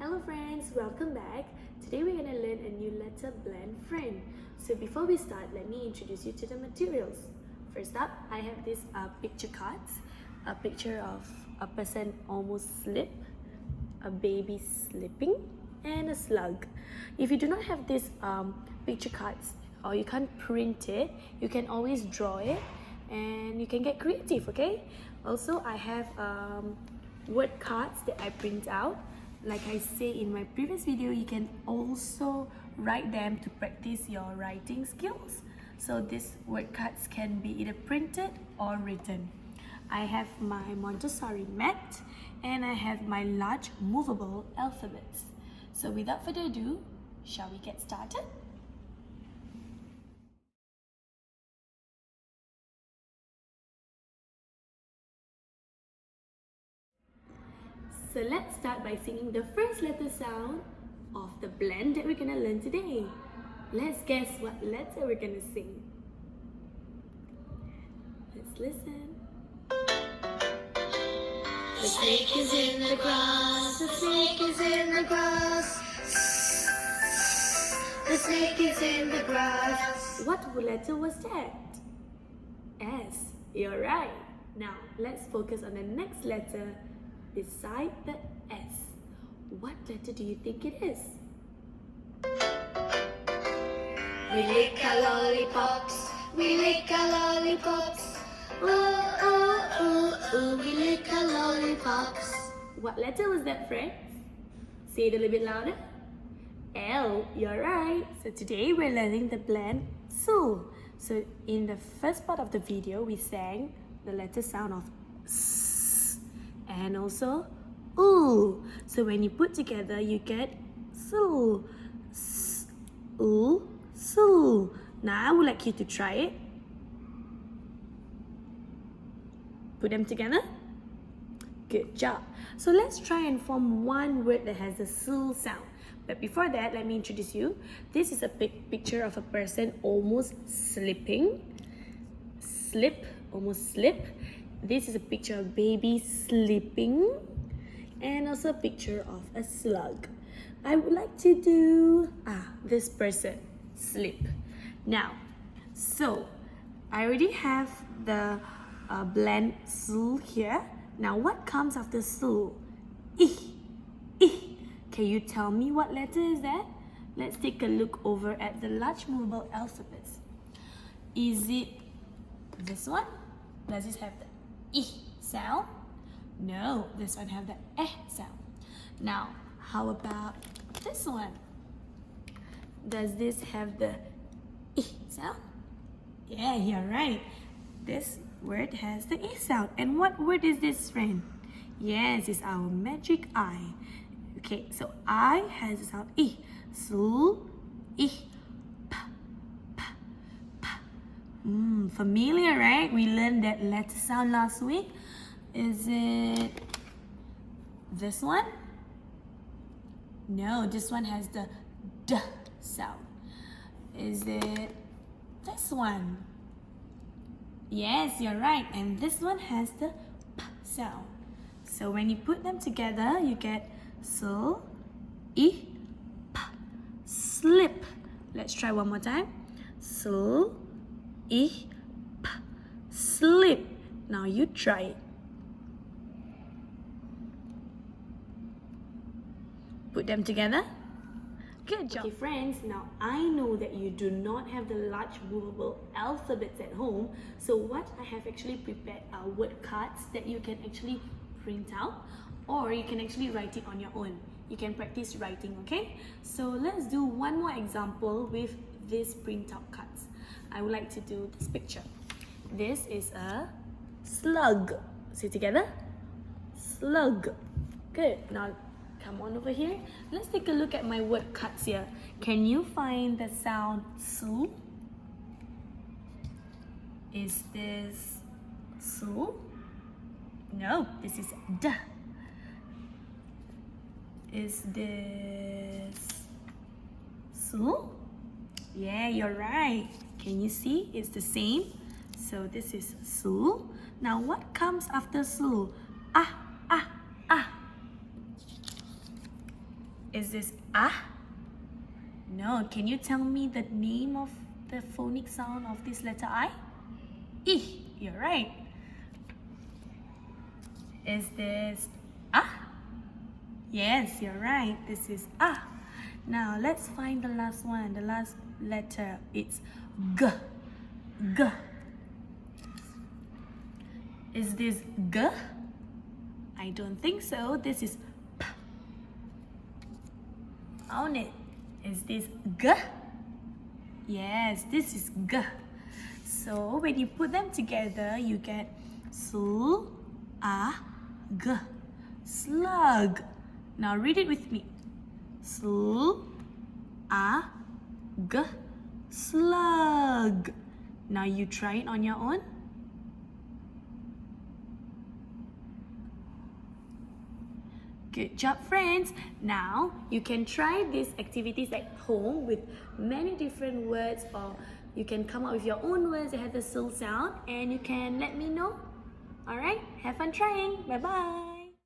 Hello friends, welcome back. Today we're going to learn a new letter blend friend. So before we start, let me introduce you to the materials. First up, I have these picture cards. A picture of a person almost slip, a baby slipping, and a slug. If you do not have these picture cards or you can't print it, you can always draw it and you can get creative, okay? Also, I have word cards that I print out. Like I say in my previous video, you can also write them to practice your writing skills. So these word cards can be either printed or written. I have my Montessori mat and I have my large movable alphabets. So without further ado, shall we get started? So let's start by singing the first letter sound of the blend that we're gonna learn today. Let's guess what letter we're gonna sing. Let's listen. The snake is in the grass, the snake is in the grass. The snake is in the grass. What letter was that? S. You're right. Now let's focus on the next letter beside the S. What letter do you think it is? We lick our lollipops, we lick our lollipops. Ooh, ooh, ooh, ooh, we lick our lollipops. What letter was that, friends? Say it a little bit louder. L, you're right. So today we're learning the blend Sl. So in the first part of the video, we sang the letter sound of S and also oo. So when you put together, you get Sl. S, oo, Sl. Now I would like you to try it. Put them together. Good job. So let's try and form one word that has the Sl sound. But before that, let me introduce you. This is a picture of a person almost slipping. Slip, almost slip. This is a picture of baby sleeping. And also a picture of a slug. I would like to do this person, slip. Now, so I already have the blend Sl here. Now what comes after Sl? Can you tell me what letter is that? Let's take a look over at the large movable alphabets. Is it this one? Does this have the I sound? No, this one have the eh sound. Now, how about this one? Does this have the I sound? Yeah, you're right. This word has the I sound. And what word is this, friend? Yes, it's our magic I. Okay, so I has the sound I. Sl, I, p, p, p. Familiar, right? We learned that letter sound last week. Is it this one? No, this one has the D sound. Is it this one? Yes, you're right. And this one has the P sound. So when you put them together, you get Sl, I, P, slip. Let's try one more time. Sl, I, P, slip. Now you try it. Put them together. Good job. Okay friends, now I know that you do not have the large movable alphabets at home. So what I have actually prepared are word cards that you can actually print out, or you can actually write it on your own. You can practice writing, okay? So let's do one more example with these printout cards. I would like to do this picture. This is a slug. Say it together. Slug. Good. Now come on over here. Let's take a look at my word cards here. Can you find the sound Sl? Is this Sl? No, this is D. Is this Sl? Yeah, you're right. Can you see? It's the same. So this is Sl. Now what comes after Sl? Ah. Is this ah? No, can you tell me the name of the phonic sound of this letter I? E, you're right. Is this ah? Yes, you're right. This is ah. Now let's find the last one, the last letter. It's G. G. Is this G? I don't think so. This is P. Found it. Is this G? Yes, this is G. So when you put them together, you get Sl, A, G. Slug. Now read it with me. Sl, A, G. Slug. Now you try it on your own. Good job, friends. Now you can try these activities at home with many different words, or you can come up with your own words that have the Sl sound, and you can let me know. Alright, have fun trying. Bye bye.